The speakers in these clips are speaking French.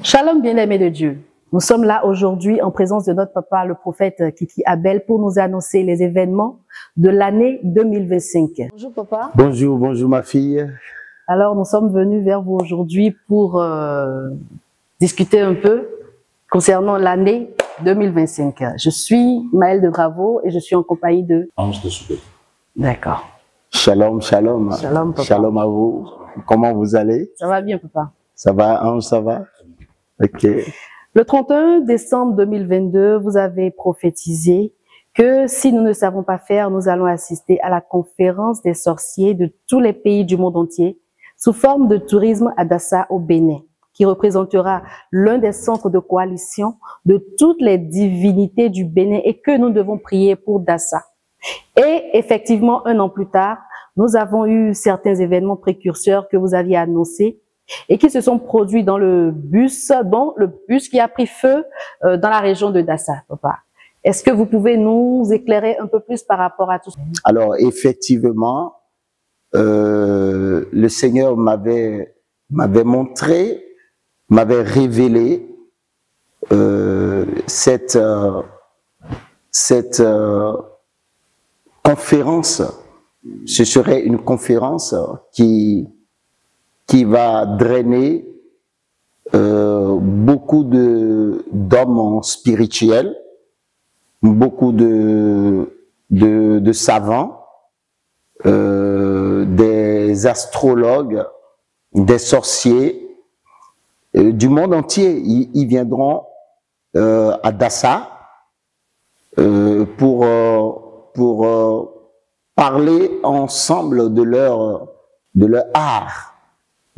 Shalom bien-aimés de Dieu. Nous sommes là aujourd'hui en présence de notre papa, le prophète Kiki Abel, pour nous annoncer les événements de l'année 2025. Bonjour papa. Bonjour, bonjour ma fille. Alors nous sommes venus vers vous aujourd'hui pour discuter un peu concernant l'année 2025. Je suis Maëlle de Bravo et je suis en compagnie de Ange de Soubé. D'accord. Shalom, shalom. Shalom papa. Shalom à vous. Comment vous allez? Ça va bien papa? Ça va, Ange, ça va? Ok. Le 31 décembre 2022, vous avez prophétisé que si nous ne savons pas faire, nous allons assister à la conférence des sorciers de tous les pays du monde entier sous forme de tourisme à Dassa au Bénin, qui représentera l'un des centres de coalition de toutes les divinités du Bénin et que nous devons prier pour Dassa. Et effectivement, un an plus tard, nous avons eu certains événements précurseurs que vous aviez annoncés et qui se sont produits dans le bus qui a pris feu dans la région de Dassa, papa. Est-ce que vous pouvez nous éclairer un peu plus par rapport à tout ça? Alors, effectivement, le Seigneur m'avait montré, m'avait révélé cette conférence. Ce serait une conférence qui va drainer beaucoup d'hommes spirituels, beaucoup de savants, des astrologues, des sorciers du monde entier. Ils viendront à Dassa pour parler ensemble de leur art,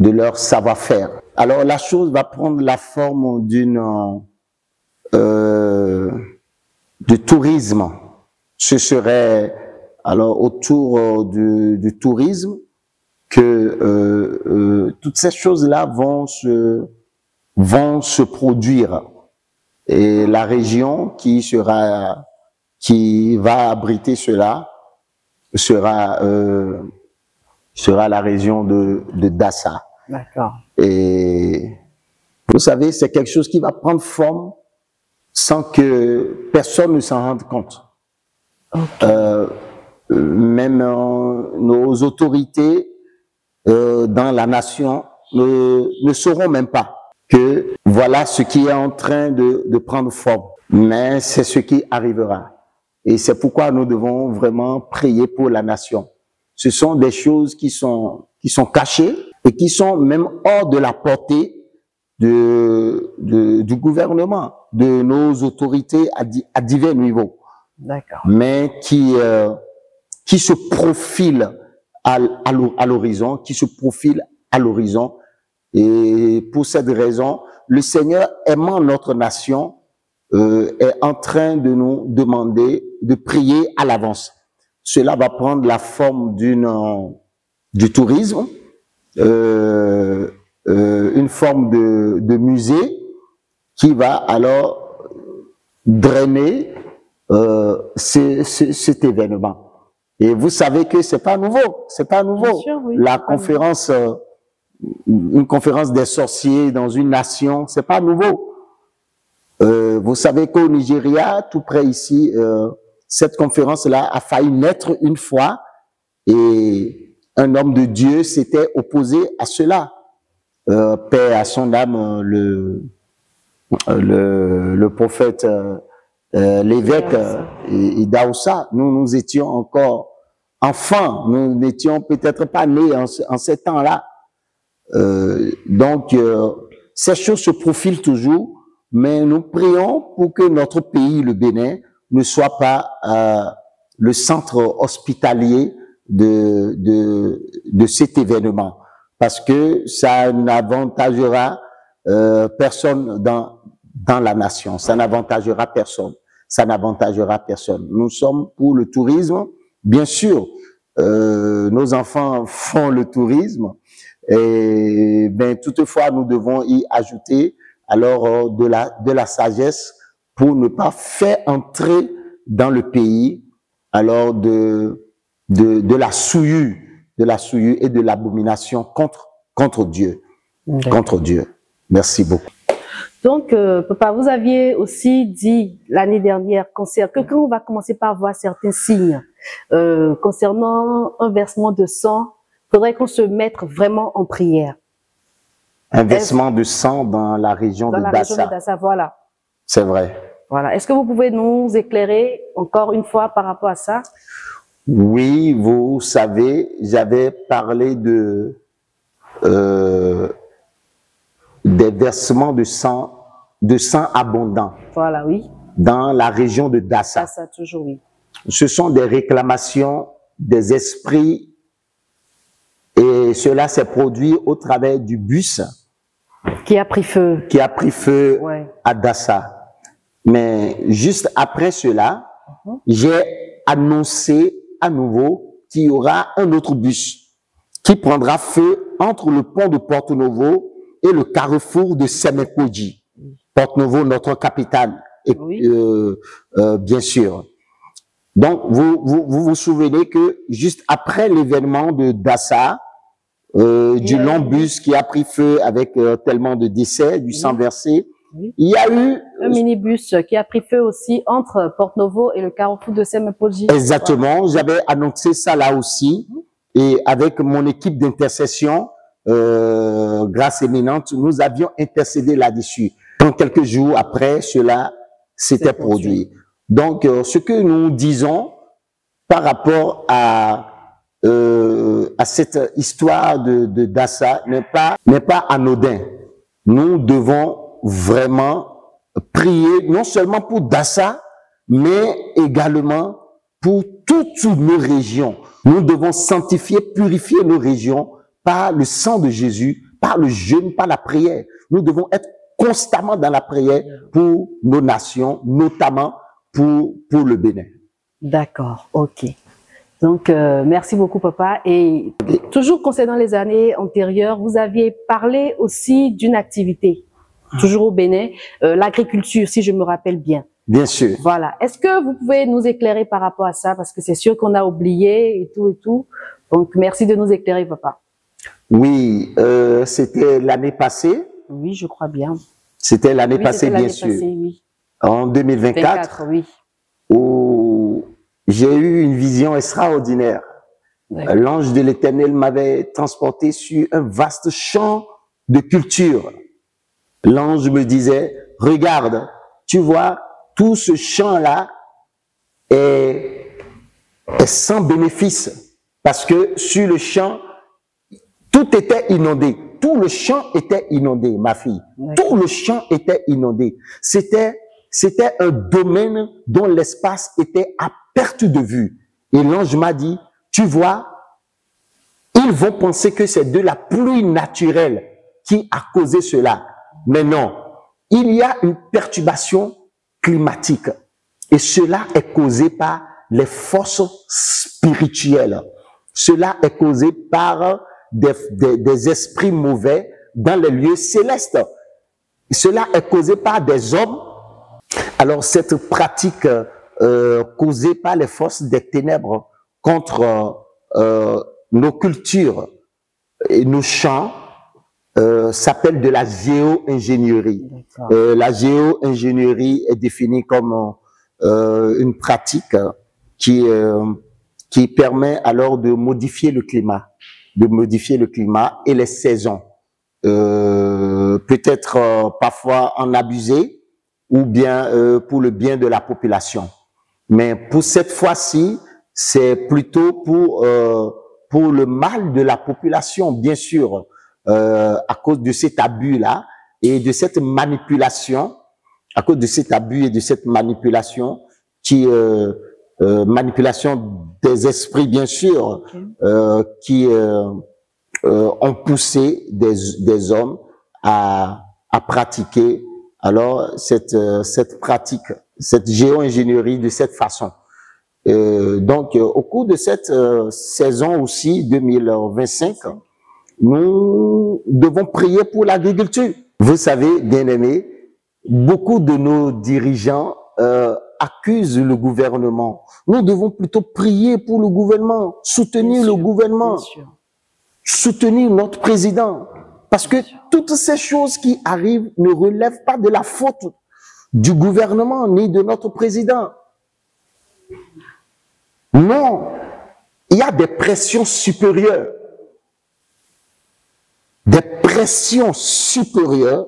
de leur savoir-faire. Alors la chose va prendre la forme du tourisme. Ce serait alors autour du tourisme que toutes ces choses-là vont se produire. Et la région qui va abriter cela sera la région de Dassa. D'accord. Et vous savez, c'est quelque chose qui va prendre forme sans que personne ne s'en rende compte. Okay. Même nos autorités dans la nation ne sauront même pas que voilà ce qui est en train de prendre forme. Mais c'est ce qui arrivera. Et c'est pourquoi nous devons vraiment prier pour la nation. Ce sont des choses qui sont cachées et qui sont même hors de la portée du gouvernement, de nos autorités à divers niveaux. D'accord. Mais qui se profilent à l'horizon, Et pour cette raison, le Seigneur, aimant notre nation, est en train de nous demander de prier à l'avance. Cela va prendre la forme du tourisme, une forme de musée qui va alors drainer cet événement. Et vous savez que c'est pas nouveau, Bien sûr, oui, La conférence, une conférence des sorciers dans une nation, c'est pas nouveau. Vous savez qu'au Nigeria, tout près ici, cette conférence-là a failli naître une fois et un homme de Dieu s'était opposé à cela. Paix à son âme, le prophète, l'évêque Idaoussa. Nous étions encore enfants, nous n'étions peut-être pas nés en ces temps-là. Donc, ces choses se profilent toujours. Mais nous prions pour que notre pays, le Bénin, ne soit pas le centre hospitalier de cet événement, parce que ça n'avantagera personne dans la nation. Ça n'avantagera personne. Nous sommes pour le tourisme. Bien sûr, nos enfants font le tourisme, et toutefois nous devons y ajouter alors de la sagesse pour ne pas faire entrer dans le pays alors de la souillure et de l'abomination contre Dieu. Contre Dieu. Merci beaucoup. Donc, papa, vous aviez aussi dit l'année dernière que quand on va commencer par voir certains signes concernant un versement de sang, il faudrait qu'on se mette vraiment en prière. Un versement de sang dans la région de Dassa. Dans la région de Dassa, voilà. C'est vrai. Voilà. Est-ce que vous pouvez nous éclairer encore une fois par rapport à ça? Oui, vous savez, j'avais parlé des versements de sang abondant. Voilà, oui. Dans la région de Dassa. Dassa, toujours, oui. Ce sont des réclamations des esprits et cela s'est produit au travers du bus qui a pris feu. Qui a pris feu ouais. À Dassa. Mais juste après cela, j'ai annoncé à nouveau qu'il y aura un autre bus qui prendra feu entre le pont de Porto-Novo et le carrefour de Semekoji. Porto-Novo, notre capitale, et, oui. Bien sûr. Donc, vous souvenez que juste après l'événement de Dassa, du long bus qui a pris feu avec tellement de décès, du sang versé, il y a eu un minibus qui a pris feu aussi entre Porto-Novo et le carrefour de Semekoji. Exactement, voilà. J'avais annoncé ça là aussi, et avec mon équipe d'intercession, grâce éminente, nous avions intercédé là-dessus. Donc, quelques jours après, cela s'était produit. Donc, ce que nous disons par rapport à cette histoire de Dassa n'est pas anodin. Nous devons vraiment prier non seulement pour Dassa, mais également pour toutes nos régions. Nous devons sanctifier, purifier nos régions par le sang de Jésus, par le jeûne, par la prière. Nous devons être constamment dans la prière pour nos nations, notamment pour le Bénin. D'accord, ok. Donc, merci beaucoup, papa. Et toujours concernant les années antérieures, vous aviez parlé aussi d'une activité, toujours au Bénin, l'agriculture, si je me rappelle bien. Bien sûr. Voilà. Est-ce que vous pouvez nous éclairer par rapport à ça? Parce que c'est sûr qu'on a oublié et tout et tout. Donc, merci de nous éclairer, papa. Oui, c'était l'année passée. Oui, je crois bien. C'était l'année passée, bien sûr. Oui. En 2024, oui. Où j'ai eu une vision extraordinaire. L'ange de l'Éternel m'avait transporté sur un vaste champ de culture. L'ange me disait, regarde, tu vois, tout ce champ-là est sans bénéfice. Parce que sur le champ, tout était inondé. Tout le champ était inondé, ma fille. Tout le champ était inondé. C'était un domaine dont l'espace était à perte de vue. Et l'ange m'a dit, tu vois, ils vont penser que c'est de la pluie naturelle qui a causé cela. Mais non, il y a une perturbation climatique. Et cela est causé par les forces spirituelles. Cela est causé par des esprits mauvais dans les lieux célestes. Cela est causé par des hommes. Alors, cette pratique causée par les forces des ténèbres contre nos cultures et nos champs s'appelle de la géo-ingénierie. La géo-ingénierie est définie comme une pratique qui permet alors de modifier le climat et les saisons. Peut-être parfois en abuser ou bien pour le bien de la population. Mais pour cette fois-ci, c'est plutôt pour le mal de la population, bien sûr, à cause de cet abus-là et de cette manipulation, à cause de cet abus et de cette manipulation qui manipulation des esprits, bien sûr, qui ont poussé des hommes à pratiquer alors cette pratique, cette géo-ingénierie de cette façon. Donc, au cours de cette saison aussi 2025, nous devons prier pour l'agriculture. Vous savez, bien-aimés, beaucoup de nos dirigeants accusent le gouvernement. Nous devons plutôt prier pour le gouvernement, soutenir le gouvernement, soutenir notre président. Parce que toutes ces choses qui arrivent ne relèvent pas de la faute du gouvernement ni de notre président. Non, il y a des pressions supérieures. Des pressions supérieures,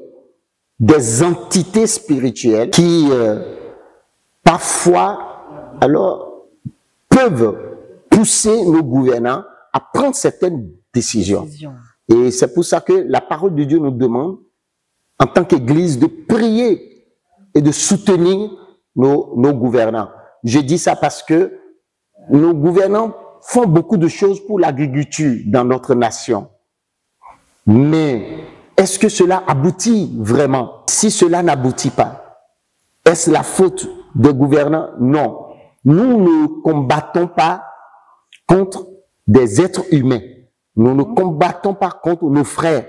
des entités spirituelles qui parfois alors peuvent pousser nos gouvernants à prendre certaines décisions. Et c'est pour ça que la parole de Dieu nous demande, en tant qu'Église, de prier et de soutenir nos gouvernants. Je dis ça parce que nos gouvernants font beaucoup de choses pour l'agriculture dans notre nation. Mais est-ce que cela aboutit vraiment? Si cela n'aboutit pas, est-ce la faute des gouvernants? Non. Nous ne combattons pas contre des êtres humains. Nous ne combattons pas contre nos frères.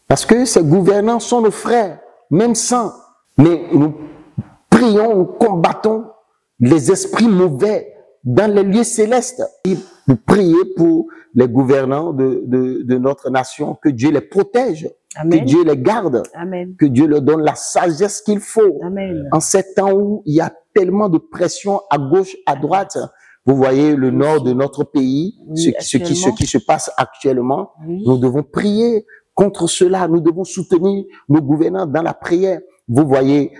Parce que ces gouvernants sont nos frères, même sans. Mais nous prions, nous combattons les esprits mauvais dans les lieux célestes. Nous prions pour les gouvernants de notre nation, que Dieu les protège, Amen. Que Dieu les garde, Amen. Que Dieu leur donne la sagesse qu'il faut. Amen. En ces temps où il y a tellement de pression à gauche, à droite, vous voyez le nord de notre pays, oui, ce qui se passe actuellement, oui. Nous devons prier contre cela, nous devons soutenir nos gouvernants dans la prière. Vous voyez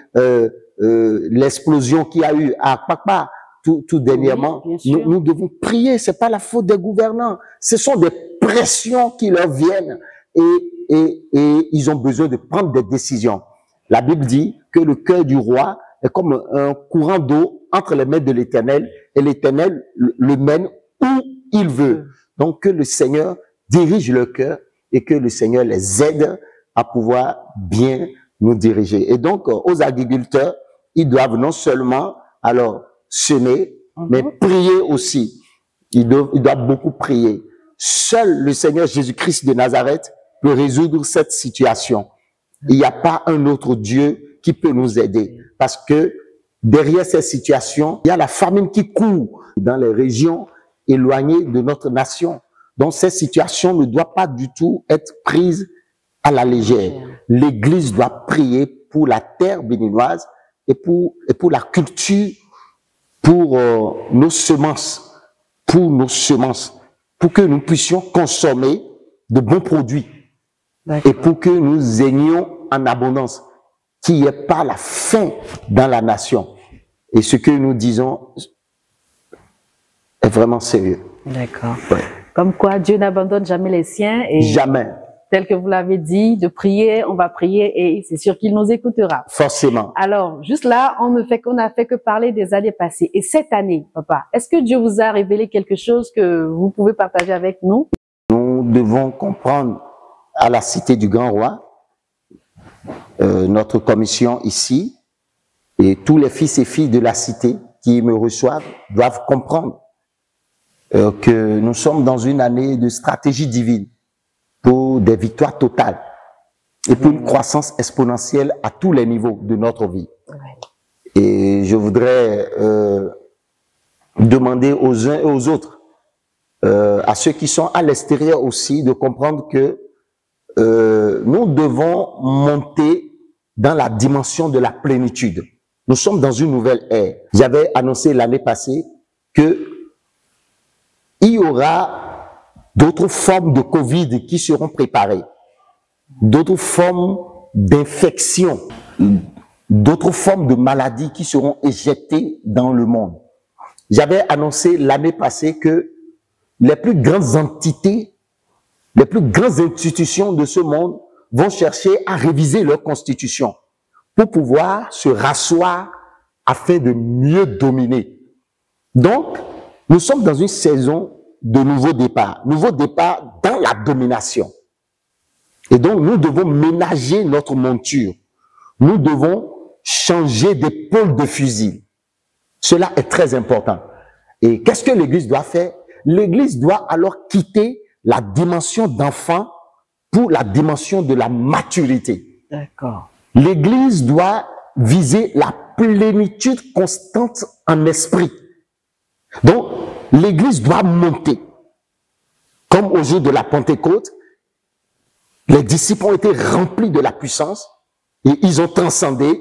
l'explosion qu'il y a eu à Kpakpa, tout dernièrement, oui, nous devons prier, c'est pas la faute des gouvernants, ce sont des pressions qui leur viennent et ils ont besoin de prendre des décisions. La Bible dit que le cœur du roi est comme un courant d'eau entre les mains de l'Éternel et l'Éternel le mène où il veut. Donc que le Seigneur dirige le cœur et que le Seigneur les aide à pouvoir bien nous diriger. Et donc aux agriculteurs, ils doivent non seulement alors semer, mais prier aussi. Ils doivent beaucoup prier. Seul le Seigneur Jésus-Christ de Nazareth peut résoudre cette situation. Il n'y a pas un autre Dieu qui peut nous aider. Parce que derrière cette situation, il y a la famine qui court dans les régions éloignées de notre nation. Donc cette situation ne doit pas du tout être prise à la légère. L'Église doit prier pour la terre béninoise et pour la culture, pour nos semences, pour que nous puissions consommer de bons produits et pour que nous ayons en abondance, qu'il n'y ait pas la faim dans la nation. Et ce que nous disons est vraiment sérieux. D'accord. Ouais. Comme quoi Dieu n'abandonne jamais les siens. Et jamais. Tel que vous l'avez dit, de prier, on va prier et c'est sûr qu'il nous écoutera. Forcément. Alors, juste là, on n'a fait que parler des années passées. Et cette année, papa, est-ce que Dieu vous a révélé quelque chose que vous pouvez partager avec nous? Nous devons comprendre à la Cité du Grand Roi, notre commission ici, et tous les fils et filles de la Cité qui me reçoivent doivent comprendre que nous sommes dans une année de stratégie divine pour des victoires totales et pour une croissance exponentielle à tous les niveaux de notre vie. Et je voudrais demander aux uns et aux autres, à ceux qui sont à l'extérieur aussi, de comprendre que nous devons monter dans la dimension de la plénitude. Nous sommes dans une nouvelle ère. J'avais annoncé l'année passée que il y aura d'autres formes de Covid qui seront préparées, d'autres formes d'infections, d'autres formes de maladies qui seront éjectées dans le monde. J'avais annoncé l'année passée que les plus grandes entités, les plus grandes institutions de ce monde vont chercher à réviser leur constitution pour pouvoir se rasseoir afin de mieux dominer. Donc, nous sommes dans une saison de nouveau départ dans la domination. Et donc, nous devons ménager notre monture. Nous devons changer d'épaule de fusil. Cela est très important. Et qu'est-ce que l'Église doit faire? L'Église doit alors quitter la dimension d'enfant pour la dimension de la maturité. D'accord. L'Église doit viser la plénitude constante en esprit. Donc, l'Église doit monter. Comme au jour de la Pentecôte, Les disciples ont été remplis de la puissance et ils ont transcendé.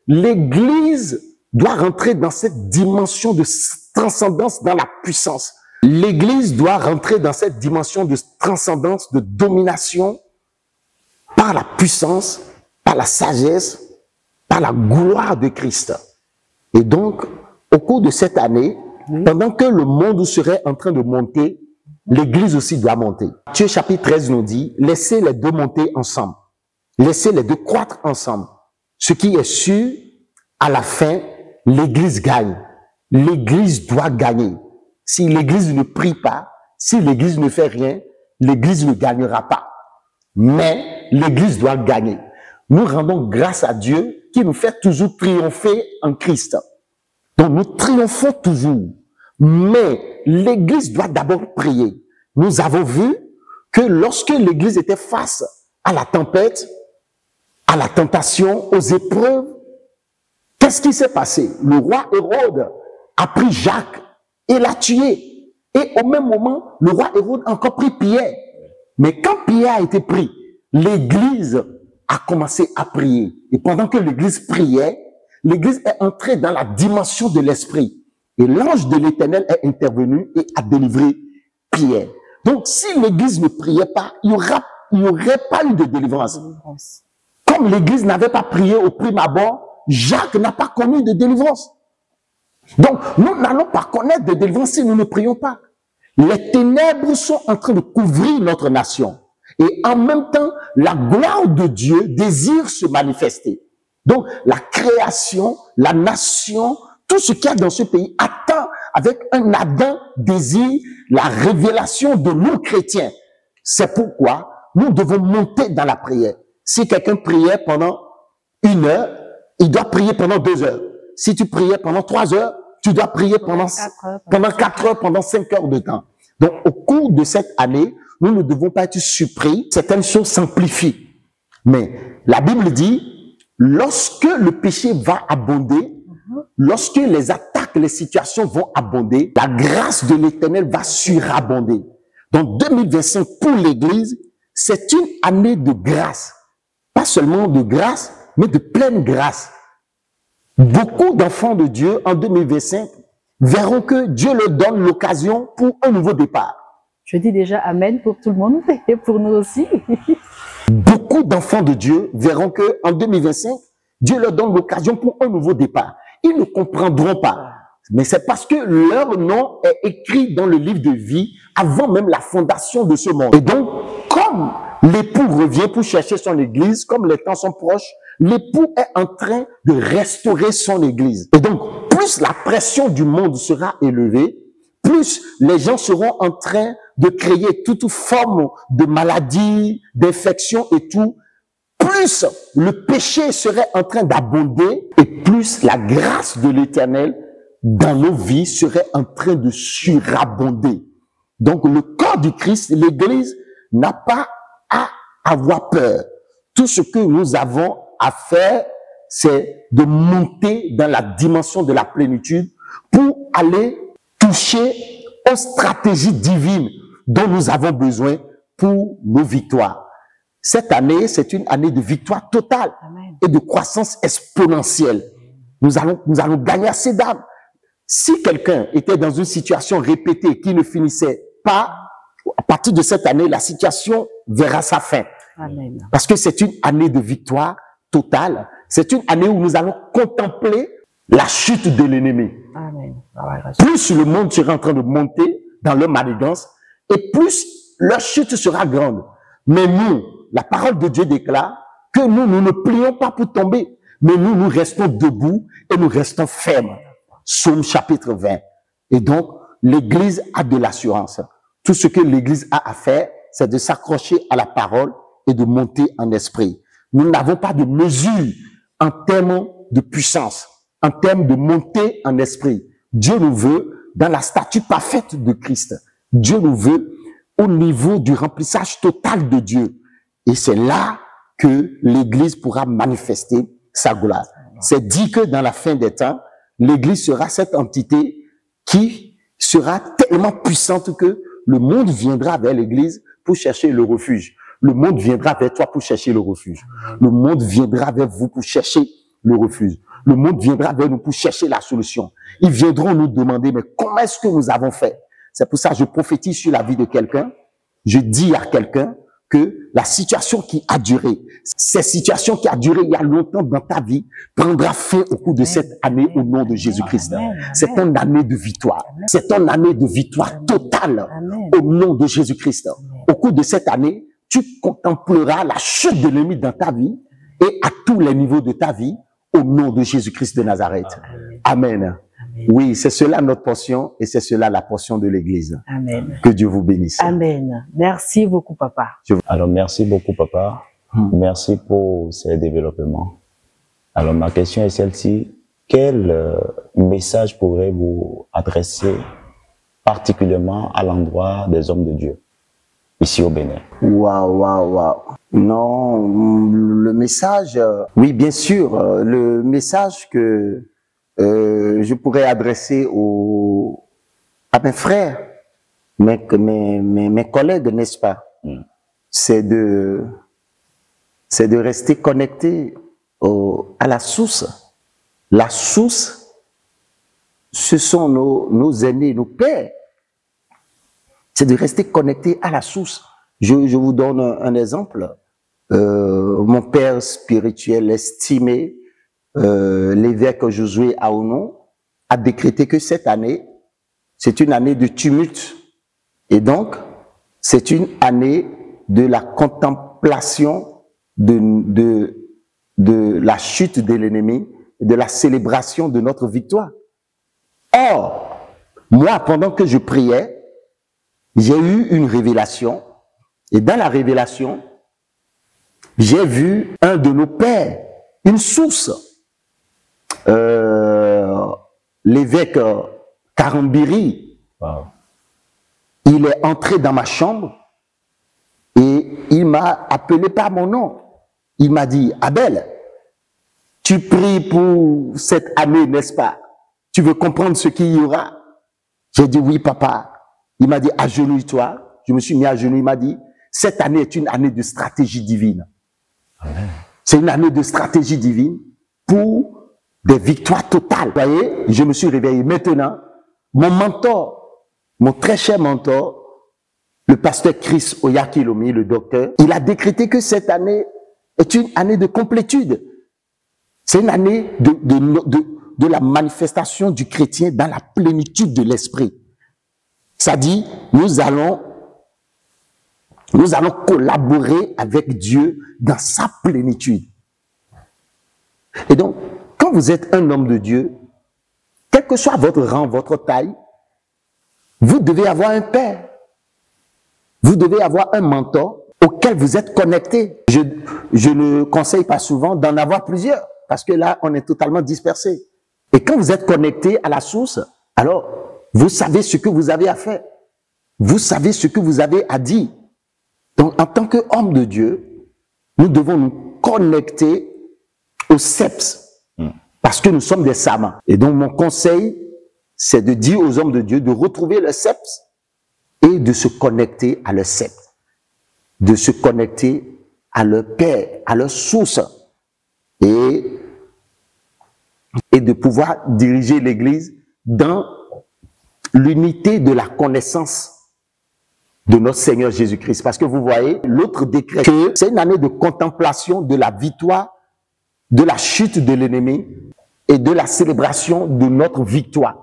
L'Église doit rentrer dans cette dimension de transcendance dans la puissance. L'Église doit rentrer dans cette dimension de transcendance, de domination par la puissance, par la sagesse, par la gloire de Christ. Et donc, au cours de cette année, pendant que le monde serait en train de monter, l'Église aussi doit monter. Matthieu chapitre 13 nous dit, laissez les deux monter ensemble. Laissez les deux croître ensemble. Ce qui est sûr, à la fin, l'Église gagne. L'Église doit gagner. Si l'Église ne prie pas, si l'Église ne fait rien, l'Église ne gagnera pas. Mais l'Église doit gagner. Nous rendons grâce à Dieu qui nous fait toujours triompher en Christ. Donc nous triomphons toujours. Mais l'Église doit d'abord prier. Nous avons vu que lorsque l'Église était face à la tempête, à la tentation, aux épreuves, qu'est-ce qui s'est passé? Le roi Hérode a pris Jacques et l'a tué. Et au même moment, le roi Hérode a encore pris Pierre. Mais quand Pierre a été pris, l'Église a commencé à prier. Et pendant que l'Église priait, l'Église est entrée dans la dimension de l'Esprit. Et l'ange de l'Éternel est intervenu et a délivré Pierre. Donc, si l'Église ne priait pas, il n'y aurait pas eu de délivrance. Comme l'Église n'avait pas prié au prime abord, Jacques n'a pas connu de délivrance. Donc, nous n'allons pas connaître de délivrance si nous ne prions pas. Les ténèbres sont en train de couvrir notre nation. Et en même temps, la gloire de Dieu désire se manifester. Donc, la création, la nation, tout ce qu'il y a dans ce pays attend avec un ardent désir la révélation de nous chrétiens. C'est pourquoi nous devons monter dans la prière. Si quelqu'un priait pendant 1 heure, il doit prier pendant 2 heures. Si tu priais pendant 3 heures, tu dois prier pendant 4 heures, pendant 5 heures de temps. Donc, au cours de cette année, nous ne devons pas être surpris. Certaines choses s'amplifient. Mais la Bible dit, lorsque le péché va abonder, lorsque les attaques, les situations vont abonder, la grâce de l'Éternel va surabonder. Donc 2025 pour l'Église, c'est une année de grâce. Pas seulement de grâce, mais de pleine grâce. Beaucoup d'enfants de Dieu en 2025 verront que Dieu leur donne l'occasion pour un nouveau départ. Je dis déjà Amen pour tout le monde et pour nous aussi. Beaucoup d'enfants de Dieu verront que en 2025, Dieu leur donne l'occasion pour un nouveau départ. Ils ne comprendront pas. Mais c'est parce que leur nom est écrit dans le livre de vie avant même la fondation de ce monde. Et donc, comme l'époux revient pour chercher son église, comme les temps sont proches, l'époux est en train de restaurer son église. Et donc, plus la pression du monde sera élevée, plus les gens seront en train de créer toute forme de maladie, d'infection et tout, plus le péché serait en train d'abonder et plus la grâce de l'Éternel dans nos vies serait en train de surabonder. Donc le corps du Christ, l'Église, n'a pas à avoir peur. Tout ce que nous avons à faire, c'est de monter dans la dimension de la plénitude pour aller toucher aux stratégies divines dont nous avons besoin pour nos victoires. Cette année, c'est une année de victoire totale. Amen. Et de croissance exponentielle. Nous allons gagner assez d'âmes. Si quelqu'un était dans une situation répétée qui ne finissait pas, à partir de cette année, la situation verra sa fin. Amen. Parce que c'est une année de victoire totale. C'est une année où nous allons contempler la chute de l'ennemi. Plus le monde sera en train de monter dans leur manigance, et plus leur chute sera grande. Mais nous, la parole de Dieu déclare que nous ne plions pas pour tomber, mais nous restons debout et nous restons fermes. Psaume chapitre 20. Et donc, l'Église a de l'assurance. Tout ce que l'Église a à faire, c'est de s'accrocher à la parole et de monter en esprit. Nous n'avons pas de mesure en termes de puissance, en termes de montée en esprit. Dieu nous veut dans la statue parfaite de Christ. Dieu nous veut au niveau du remplissage total de Dieu. Et c'est là que l'Église pourra manifester sa gloire. C'est dit que dans la fin des temps, l'Église sera cette entité qui sera tellement puissante que le monde viendra vers l'Église pour chercher le refuge. Le monde viendra vers toi pour chercher le refuge. Le monde viendra vers vous pour chercher le refuge. Le monde viendra vers nous pour chercher la solution. Ils viendront nous demander, mais comment est-ce que nous avons fait? C'est pour ça que je prophétise sur la vie de quelqu'un. Je dis à quelqu'un que la situation qui a duré, cette situation qui a duré il y a longtemps dans ta vie, prendra fin au cours de cette année au nom de Jésus-Christ. C'est une année de victoire. C'est une année de victoire totale au nom de Jésus-Christ. Au cours de cette année, tu contempleras la chute de l'ennemi dans ta vie et à tous les niveaux de ta vie au nom de Jésus-Christ de Nazareth. Amen. Oui, c'est cela notre portion et c'est cela la portion de l'Église. Amen. Que Dieu vous bénisse. Amen. Merci beaucoup, papa. Alors, merci beaucoup, papa. Merci pour ces développements. Alors, ma question est celle-ci. Quel message pourrez-vous adresser particulièrement à l'endroit des hommes de Dieu, ici au Bénin? Waouh. Non, le message, oui, bien sûr, le message que je pourrais adresser à mes frères, mes collègues, n'est-ce pas? C'est de rester connecté à la source. La source, ce sont nos aînés, nos pères. C'est de rester connecté à la source. Je vous donne un exemple. Mon père spirituel estimé, l'évêque Josué Aonon, a décrété que cette année, c'est une année de tumulte. Et donc, c'est une année de la contemplation de la chute de l'ennemi, de la célébration de notre victoire. Or, moi, pendant que je priais, j'ai eu une révélation. Et dans la révélation, j'ai vu un de nos pères, une source. L'évêque Karambiri, il est entré dans ma chambre et il m'a appelé par mon nom. Il m'a dit, Abel, tu pries pour cette année, n'est-ce pas? Tu veux comprendre ce qu'il y aura? J'ai dit, oui, papa. Il m'a dit, agenouille-toi. Je me suis mis à genoux. Il m'a dit, cette année est une année de stratégie divine. C'est une année de stratégie divine pour des victoires totales. Vous voyez, je me suis réveillé. Maintenant, mon mentor, mon très cher mentor, le pasteur Chris Oyakilomi, le docteur, il a décrété que cette année est une année de complétude. C'est une année de la manifestation du chrétien dans la plénitude de l'esprit. Ça dit, nous allons collaborer avec Dieu dans sa plénitude. Et donc, quand vous êtes un homme de Dieu, quel que soit votre rang, votre taille, vous devez avoir un père. Vous devez avoir un mentor auquel vous êtes connecté. Je ne conseille pas souvent d'en avoir plusieurs, parce que là, on est totalement dispersé. Et quand vous êtes connecté à la source, alors, vous savez ce que vous avez à faire. Vous savez ce que vous avez à dire. Donc, en tant qu'homme de Dieu, nous devons nous connecter au seps, parce que nous sommes des savants. Et donc, mon conseil, c'est de dire aux hommes de Dieu de retrouver le seps et de se connecter à le seps, de se connecter à leur Père, à leur source, et de pouvoir diriger l'Église dans l'unité de la connaissance de notre Seigneur Jésus-Christ. Parce que vous voyez, l'autre décret que c'est une année de contemplation de la victoire, de la chute de l'ennemi et de la célébration de notre victoire.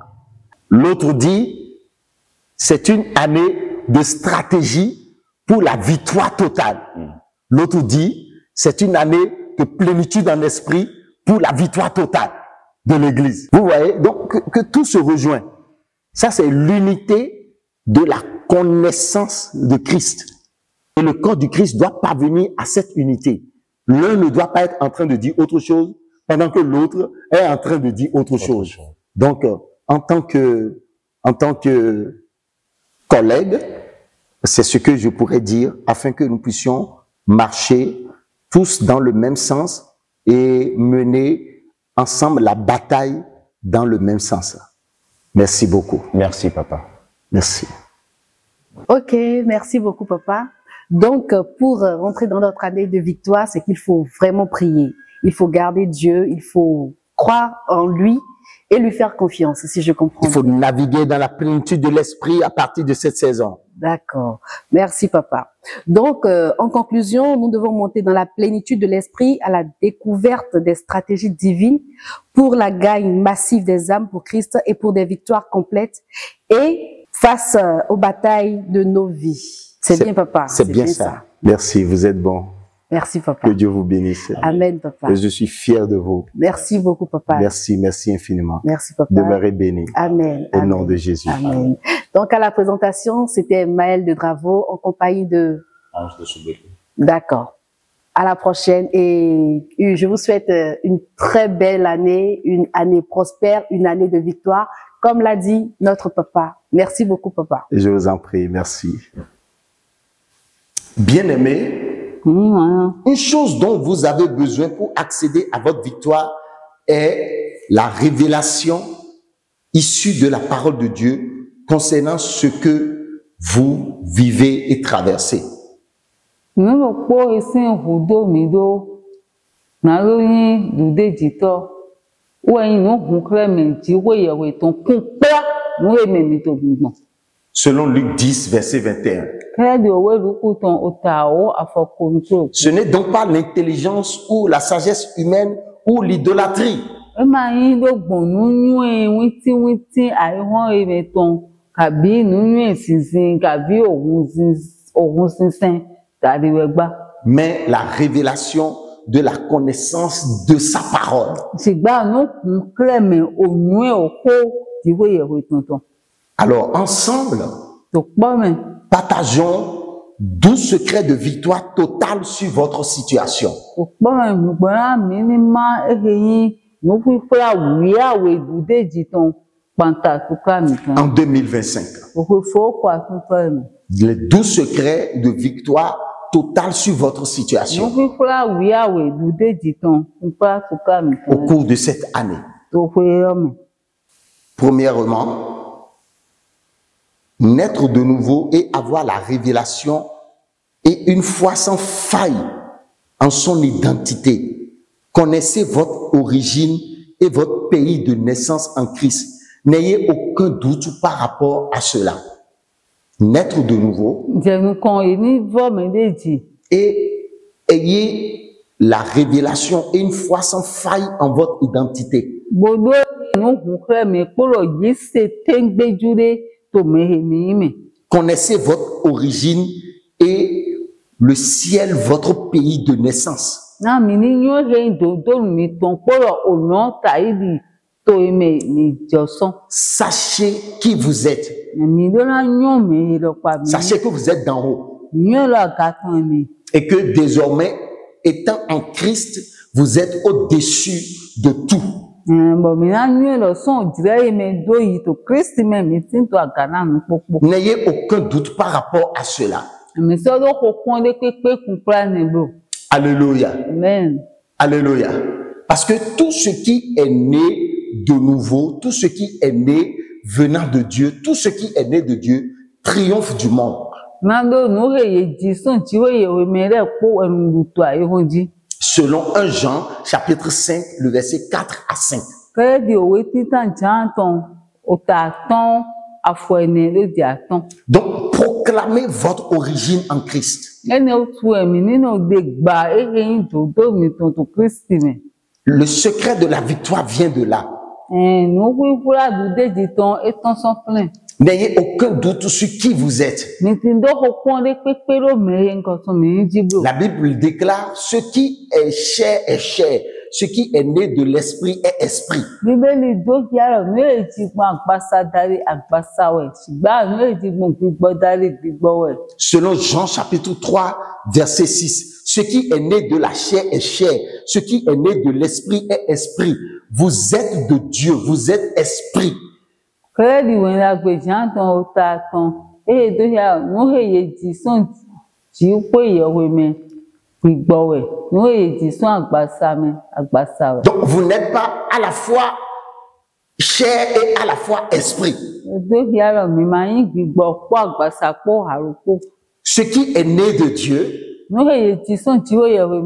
L'autre dit, c'est une année de stratégie pour la victoire totale. L'autre dit, c'est une année de plénitude en esprit pour la victoire totale de l'Église. Vous voyez, donc que tout se rejoint. Ça, c'est l'unité de la connaissance de Christ. Et le corps du Christ doit parvenir à cette unité. L'un ne doit pas être en train de dire autre chose pendant que l'autre est en train de dire autre chose. Donc, en tant que collègue, c'est ce que je pourrais dire afin que nous puissions marcher tous dans le même sens et mener ensemble la bataille dans le même sens. Merci beaucoup. Merci, papa. Merci. Ok, merci beaucoup, papa. Donc, pour rentrer dans notre année de victoire, c'est qu'il faut vraiment prier. Il faut garder Dieu, il faut croire en lui et lui faire confiance, si je comprends. Il faut naviguer dans la plénitude de l'esprit à partir de cette saison. D'accord. Merci, papa. Donc, en conclusion, nous devons monter dans la plénitude de l'esprit à la découverte des stratégies divines pour la gagne massive des âmes pour Christ et pour des victoires complètes et face aux batailles de nos vies. C'est bien, papa. C'est bien ça. Merci, vous êtes bon. Merci, papa. Que Dieu vous bénisse. Amen, papa. Je suis fier de vous. Merci beaucoup, papa. Merci, merci infiniment. Merci, papa. Demeurez béni. Amen. Au nom de Jésus. Amen. Donc, à la présentation, c'était Maël de Dravo en compagnie de... Ange de Soubéry. D'accord. À la prochaine et je vous souhaite une très belle année, une année prospère, une année de victoire, comme l'a dit notre papa. Merci beaucoup, papa. Je vous en prie, merci. Bien-aimé, une chose dont vous avez besoin pour accéder à votre victoire est la révélation issue de la parole de Dieu concernant ce que vous vivez et traversez. Selon Luc 10, verset 21. Ce n'est donc pas l'intelligence ou la sagesse humaine ou l'idolâtrie. Mais la révélation de la connaissance de sa parole. Alors, ensemble, partageons 12 secrets de victoire totale sur votre situation. En 2025. Les 12 secrets de victoire totale sur votre situation. Au cours de cette année. Premièrement, naître de nouveau et avoir la révélation et une foi sans faille en son identité. Connaissez votre origine et votre pays de naissance en Christ. N'ayez aucun doute par rapport à cela. Naître de nouveau et ayez la révélation et une foi sans faille en votre identité. Connaissez votre origine et le ciel, votre pays de naissance. Sachez qui vous êtes. Sachez que vous êtes d'en haut. Et que désormais, étant en Christ, vous êtes au-dessus de tout. N'ayez aucun doute par rapport à cela. Alléluia. Amen. Alléluia. Parce que tout ce qui est né de nouveau, tout ce qui est né venant de Dieu, tout ce qui est né de Dieu triomphe du monde. Selon 1 Jean, chapitre 5, le verset 4 à 5. Donc, proclamez votre origine en Christ. Le secret de la victoire vient de là. N'ayez aucun doute sur qui vous êtes. La Bible déclare, ce qui est chair est chair. Ce qui est né de l'esprit est esprit. Selon Jean chapitre 3, verset 6. Ce qui est né de la chair est chair. Ce qui est né de l'esprit est esprit. Vous êtes de Dieu. Vous êtes esprit. Donc vous n'êtes pas à la fois chair et à la fois esprit. Ce qui est né de Dieu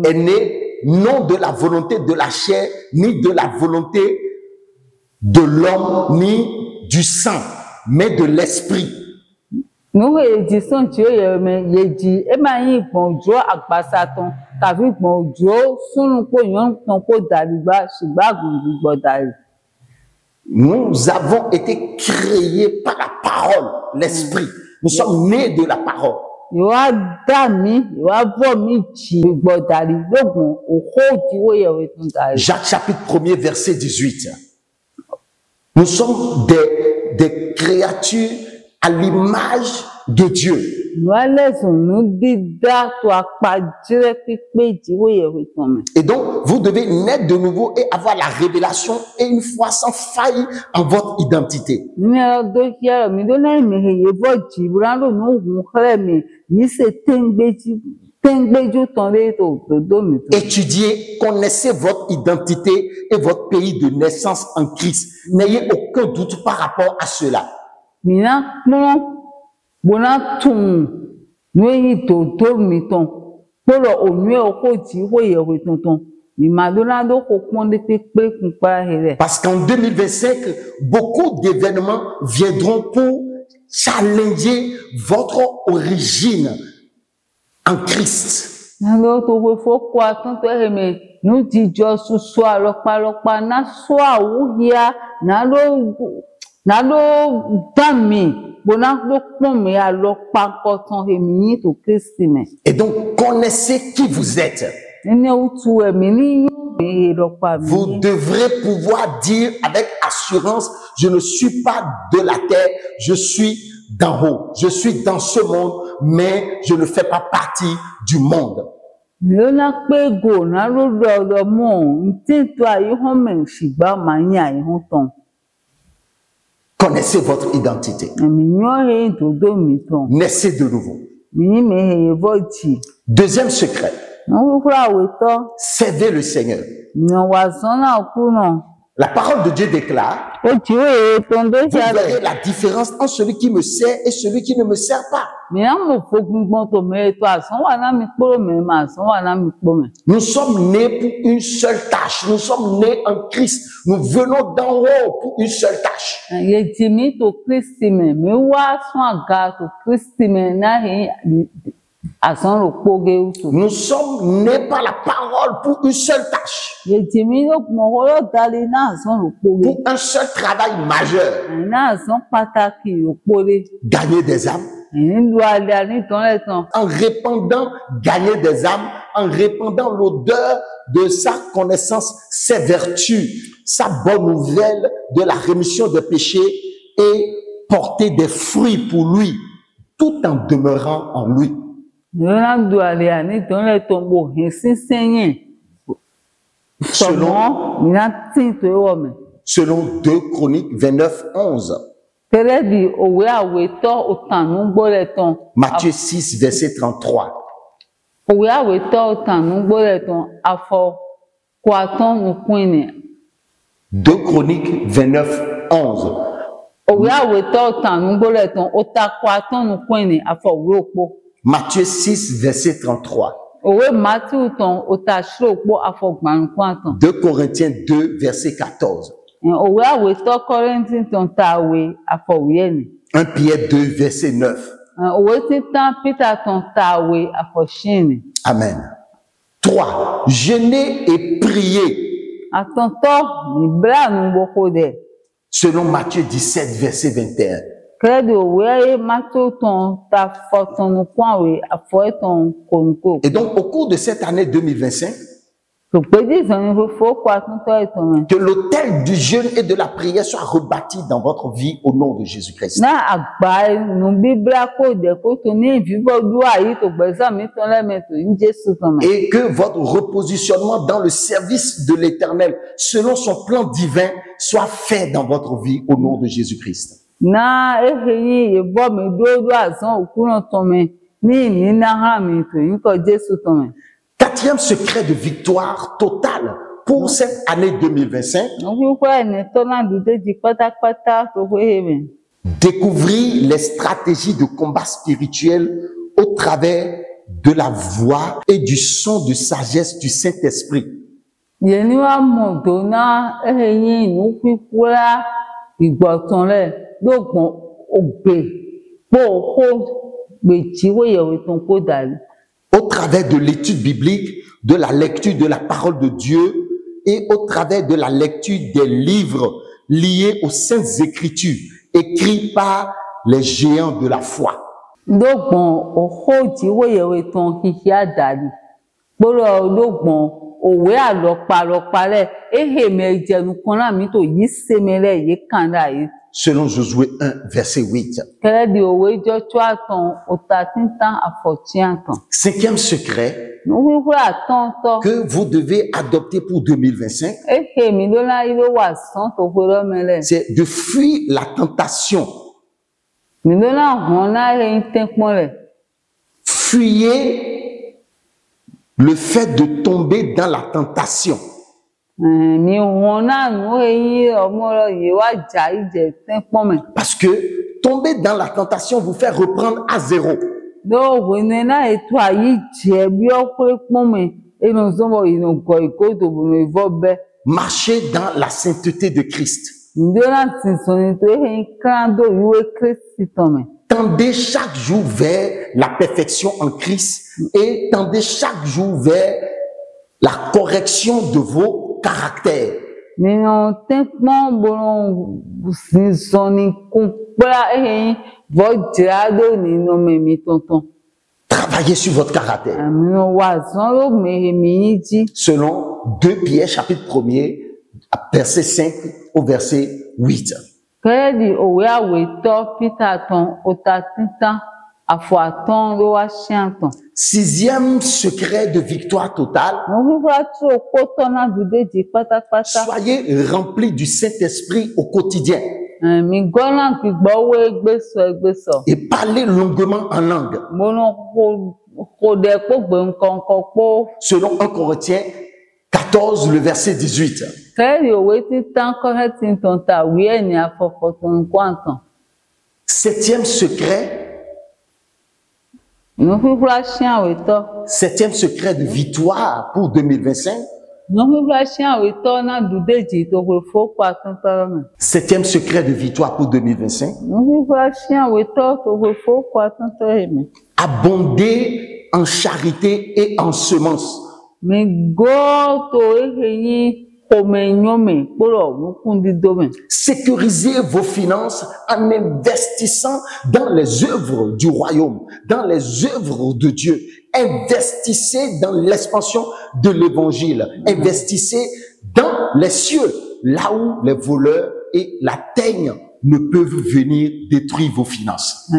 est né non de la volonté de la chair, ni de la volonté de l'homme, ni du sang, mais de l'esprit. Nous avons été créés par la parole, l'esprit. Nous sommes nés de la parole. Jacques chapitre 1er verset 18. Nous sommes des créatures à l'image de Dieu. Et donc, vous devez naître de nouveau et avoir la révélation et une foi sans faille en votre identité. Étudiez, connaissez votre identité et votre pays de naissance en Christ. N'ayez aucun doute par rapport à cela. Parce qu'en 2025, beaucoup d'événements viendront pour challenger votre origine en Christ. Et donc, connaissez qui vous êtes. Vous devrez pouvoir dire avec assurance, je ne suis pas de la terre, je suis d'en haut. Je suis dans ce monde, mais je ne fais pas partie du monde. Connaissez votre identité. Naissez de nouveau. Deuxième secret. Servez le Seigneur. La parole de Dieu déclare, vous verrez la différence entre celui qui me sert et celui qui ne me sert pas. Nous sommes nés pour une seule tâche. Nous sommes nés en Christ. Nous venons d'en haut pour une seule tâche. Nous sommes nés par la parole pour une seule tâche. Pour un seul travail majeur. Gagner des âmes. En répandant, gagner des âmes, en répandant l'odeur de sa connaissance, ses vertus, sa bonne nouvelle de la rémission des péchés et porter des fruits pour lui, tout en demeurant en lui. Selon 2 Chroniques 29, 11. Matthieu 6, verset 33. 2 Chroniques 29, 11. Matthieu 6, verset 33. 2 Corinthiens 2, verset 14. 1 Pierre 2, verset 9. Amen. 3. Jeûner et prier. Selon Matthieu 17, verset 21. Et donc, au cours de cette année 2025, que l'autel du jeûne et de la prière soit rebâti dans votre vie au nom de Jésus-Christ. Et que votre repositionnement dans le service de l'Éternel, selon son plan divin, soit fait dans votre vie au nom de Jésus-Christ. Quatrième secret de victoire totale pour cette année 2025. Découvrir les stratégies de combat spirituel au travers de la voix et du son de sagesse du Saint-Esprit. Yeniwa modona eyin nu pipura igbotan le logbon ogbe po ko gbeji wo yewe ton ko dali. Au travers de l'étude biblique, de la lecture de la parole de Dieu et au travers de la lecture des livres liés aux Saintes Écritures, écrits par les géants de la foi. Logbon ohoji wo yewe ton hihia dali. Bolo logbon òwe àlọ́pàá rẹ̀ ehèmẹ̀ ìjẹ̀nu kan náà mi tó yí sẹ́mẹ̀rẹ̀ yí kàndà yìí. Selon Josué 1, verset 8. Kẹ́lẹ́ di òwe jọ́jọ́ àtàn ọ̀tà títàn àfọ̀tí àtàn. Cinquième secret Wíwúrà àtọ́ntọ́. que vous devez adopter pour 2025, Ehèmí ló láyé ló wà sán tó pé lọ́mẹlẹ̀. c'est de fuir la tentation. Mi ló náà hàn náà ẹyin tẹ́pọ́n rẹ̀. Fuyez le fait de tomber dans la tentation. Mi hàn náà nù ẹyin ọmọ rẹ̀ yìí wá jà ìjẹ̀ tẹ́pọ́n mẹ́. Parce que tomber dans la tentation vous fait reprendre à zéro. Lóòwò ní náà ètò àyè jẹ́ bí ọkùnrin pọ́n mẹ́. Inú sọ́mọ ìnùgọ̀ ìkóòtò bùnú ìfọ́ bẹ́ẹ̀. Marchez dans la sainteté de Christ. Tendez chaque jour vers la perfection en Christ et tendez chaque jour vers la correction de vos caractères. Travaillez sur votre caractère. Selon 2 Pierre chapitre 1er, verset 5 au verset 8. Sixième secret de victoire totale. Soyez remplis du Saint-Esprit au quotidien. Et parlez longuement en langue. Selon 1 Corinthiens 14, le verset 18. Septième secret. Septième secret de victoire pour 2025. Septième secret de victoire pour 2025. Abonder en charité et en semences. Sécurisez vos finances en investissant dans les œuvres du royaume, dans les œuvres de Dieu. Investissez dans l'expansion de l'évangile. Investissez dans les cieux, là où les voleurs et la teigne ne peuvent venir détruire vos finances.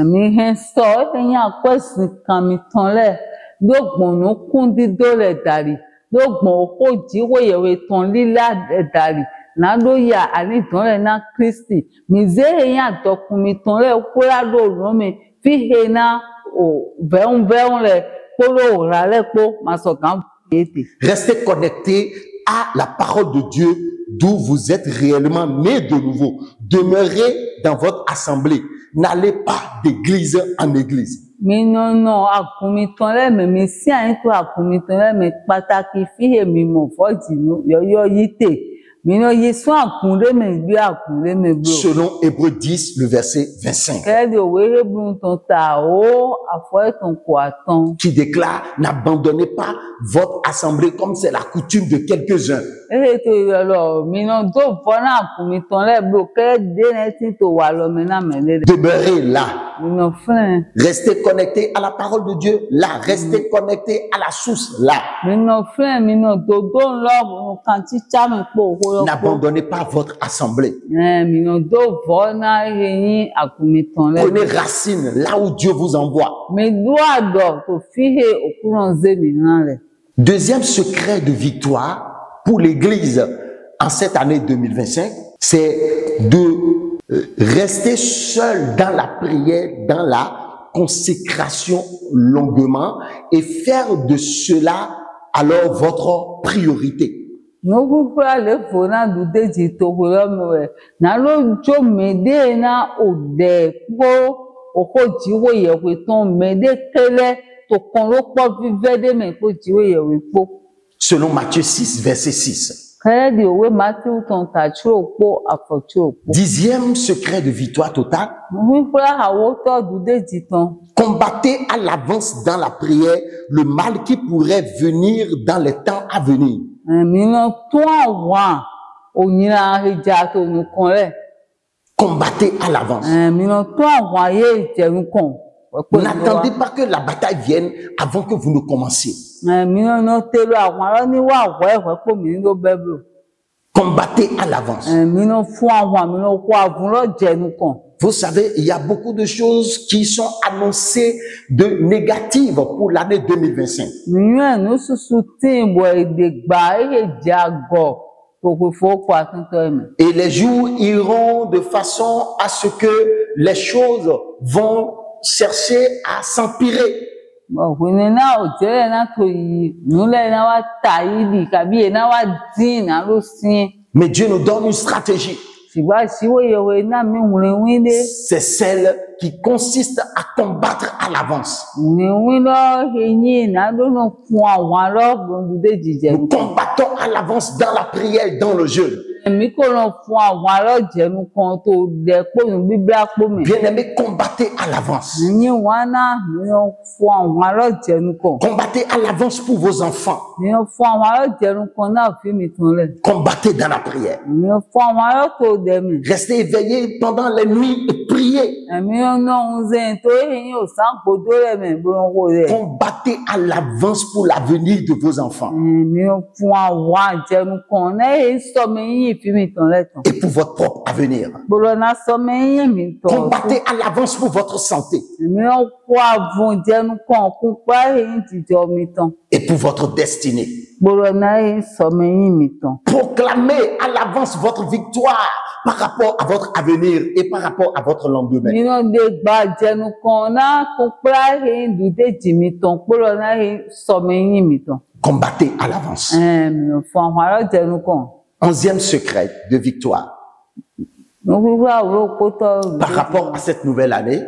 Restez connectés à la parole de Dieu d'où vous êtes réellement nés de nouveau. Demeurez dans votre assemblée. N'allez pas d'église en église. Selon Hébreux 10, le verset 25. Qui déclare, n'abandonnez pas votre assemblée comme c'est la coutume de quelques-uns. Demeurez là. Restez connectés à la parole de Dieu là. Restez connectés à la source là. N'abandonnez pas votre assemblée. Prenez racine là où Dieu vous envoie. Deuxième secret de victoire pour l'Église en cette année 2025, c'est de rester seul dans la prière, dans la consécration longuement et faire de cela alors votre priorité. oko jiwo yewe ton mede kele to kon lo po vive de me po jiwo yewe po. Selon Matthieu 6, verset 6. Kele di owe Matthew ton ta chiro po afo chiro po. 10e secret de victoire totale. Oui, fla hawo to dude jitan. Combattez à l'avance dans la prière le mal qui pourrait venir dans les temps à venir. Mino to wa onyira heja to nu kon le. Combattez à l'avance. Mino to wa ye jeru kon. N'attendez pas que la bataille vienne avant que vous ne commenciez. Mino no telo awon ni wa we po mi lo beblo. Combattez à l'avance. Mino fu awon mino ko avun lo jenu kon. Vous savez, il y a beaucoup de choses qui sont annoncées de négatives pour l'année 2025. Et les jours iront de façon à ce que les choses vont chercher à s'empirer. Mais Dieu nous donne une stratégie. C'est celle qui consiste à combattre à l'avance. Nous combattons à l'avance dans la prière, dans le jeûne. Bien-aimés, combattez à l'avance. Combattez à l'avance pour vos enfants. Combattez dans la prière. Restez éveillés pendant les nuits et priez. Combattez à l'avance pour l'avenir de vos enfants. Et pour votre propre avenir. Combattez à l'avance pour votre santé. Et pour votre destinée. Proclamez à l'avance votre victoire par rapport à votre avenir et par rapport à votre lendemain. Combattez à l'avance. 11e secret de victoire. Par rapport à cette nouvelle année,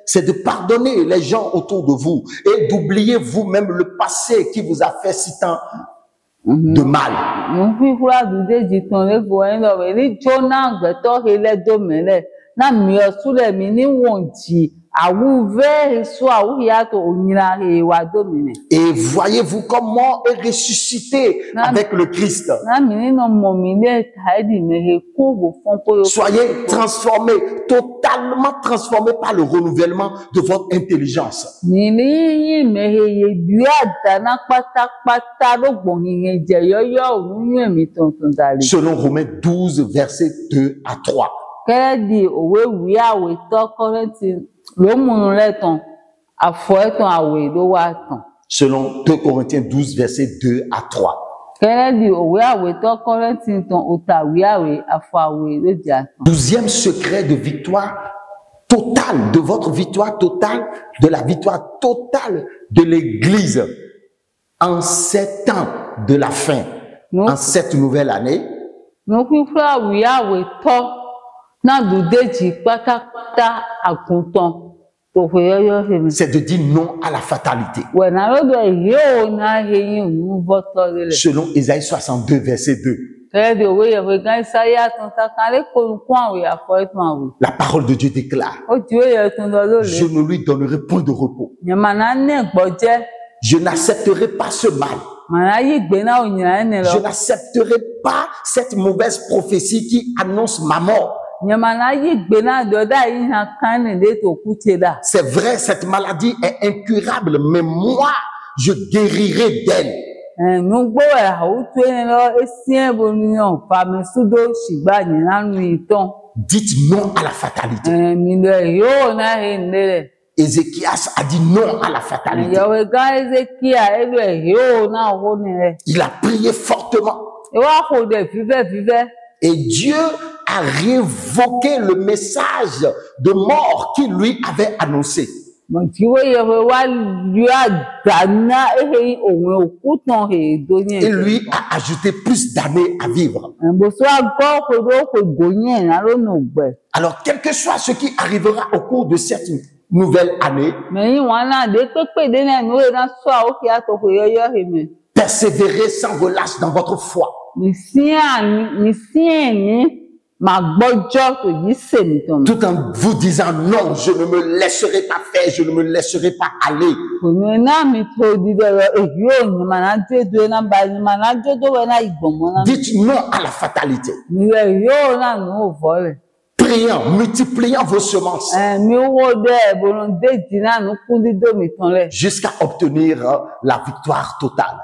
c'est de pardonner les gens autour de vous et d'oublier vous-même le passé qui vous a fait si tant de mal. Et voyez-vous comme mort et ressuscité avec le Christ. Soyez transformés, totalement transformés par le renouvellement de votre intelligence. Selon Romains 12, versets 2 à 3. Selon 2 Corinthiens 12, versets 2 à 3. 12e secret de victoire totale, de votre victoire totale, de la victoire totale de l'Église en ces temps de la fin, en cette nouvelle année. C'est de dire non à la fatalité. Selon Isaïe 62, verset 2. La parole de Dieu déclare: je ne lui donnerai point de repos. Je n'accepterai pas ce mal. Je n'accepterai pas cette mauvaise prophétie qui annonce ma mort. C'est vrai, cette maladie est incurable, mais moi, je guérirai d'elle. Dites non à la fatalité. Ézéchias a dit non à la fatalité. Il a prié fortement. Et Dieu a révoqué le message de mort qu'il lui avait annoncé. Il lui a ajouté plus d'années à vivre. Alors, quel que soit ce qui arrivera au cours de cette nouvelle année, persévérez sans relâche dans votre foi. Tout en vous disant non, je ne me laisserai pas faire, je ne me laisserai pas aller. Dites non à la fatalité. Priant, multipliant vos semences jusqu'à obtenir la victoire totale.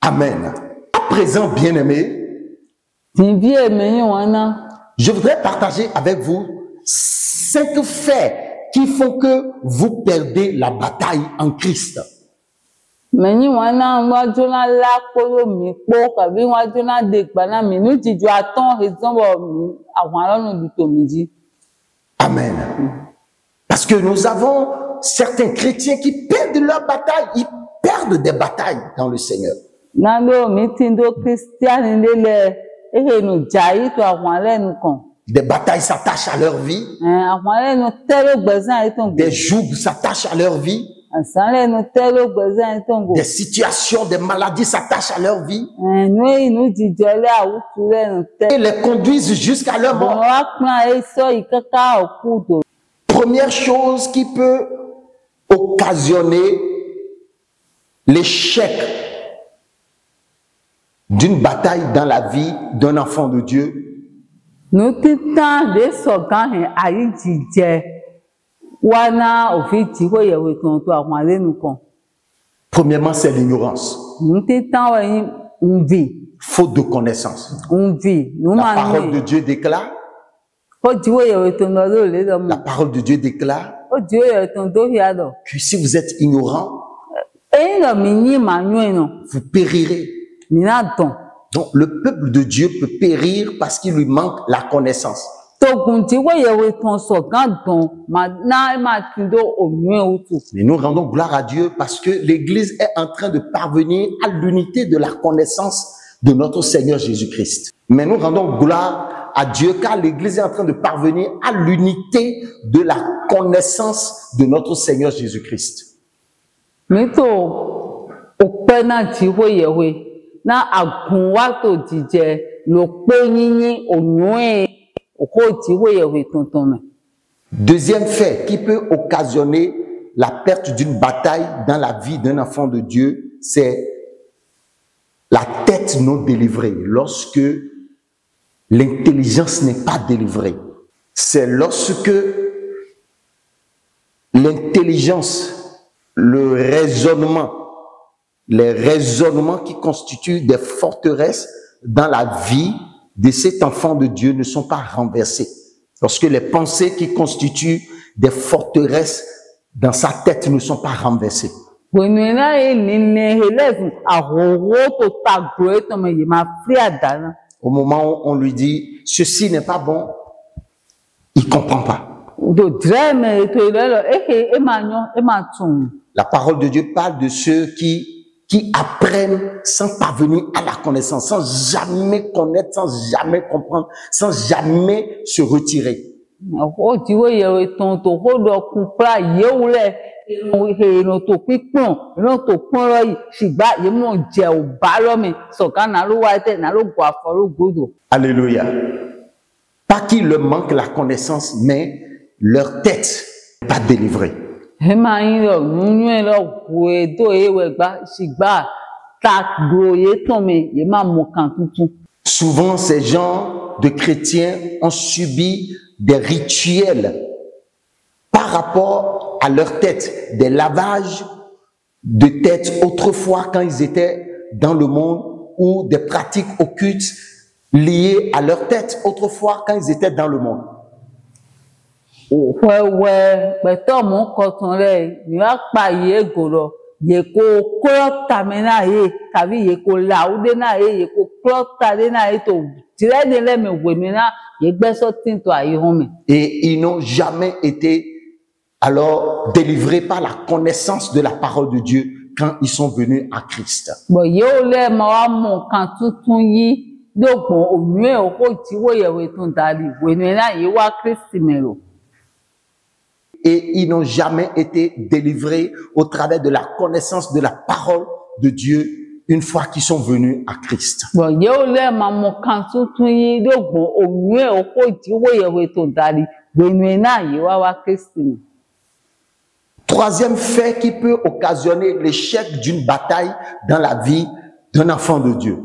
Amen. À présent, bien-aimés, je voudrais partager avec vous 5 faits qui font que vous perdez la bataille en Christ. Amen. Parce que nous avons certains chrétiens qui perdent leur bataille, ils perdent des batailles dans le Seigneur. Des batailles s'attachent à leur vie. Des jougs s'attachent à leur vie. Des situations, des maladies s'attachent à leur vie. Et les conduisent jusqu'à leur mort. Première chose qui peut occasionner l'échec d'une bataille dans la vie d'un enfant de Dieu, premièrement, c'est l'ignorance. Faute de connaissance. La parole de Dieu déclare. La parole de Dieu déclare que si vous êtes ignorant, vous périrez. Donc, le peuple de Dieu peut périr parce qu'il lui manque la connaissance. Mais nous rendons gloire à Dieu parce que l'Église est en train de parvenir à l'unité de la connaissance de notre Seigneur Jésus-Christ. Mais nous rendons gloire à Dieu car l'Église est en train de parvenir à l'unité de la connaissance de notre Seigneur Jésus-Christ. Deuxième fait qui peut occasionner la perte d'une bataille dans la vie d'un enfant de Dieu, c'est la tête non délivrée. Lorsque l'intelligence n'est pas délivrée, c'est lorsque l'intelligence, le raisonnement, les raisonnements qui constituent des forteresses dans la vie de cet enfant de Dieu ne sont pas renversés. Lorsque les pensées qui constituent des forteresses dans sa tête ne sont pas renversées. Au moment où on lui dit « ceci n'est pas bon », il ne comprend pas. La parole de Dieu parle de ceux qui apprennent sans parvenir à la connaissance, sans jamais connaître, sans jamais comprendre, sans jamais se retirer. Alléluia. Pas qu'il leur manque la connaissance, mais leur tête n'est pas délivrée. Souvent, ces gens de chrétiens ont subi des rituels par rapport à leur tête, des lavages de tête autrefois quand ils étaient dans le monde, ou des pratiques occultes liées à leur tête autrefois quand ils étaient dans le monde. Et ils n'ont jamais été alors délivrés par la connaissance de la parole de Dieu quand ils sont venus à Christ. Et ils n'ont jamais été délivrés au travers de la connaissance de la parole de Dieu une fois qu'ils sont venus à Christ. Troisième fait qui peut occasionner l'échec d'une bataille dans la vie d'un enfant de Dieu.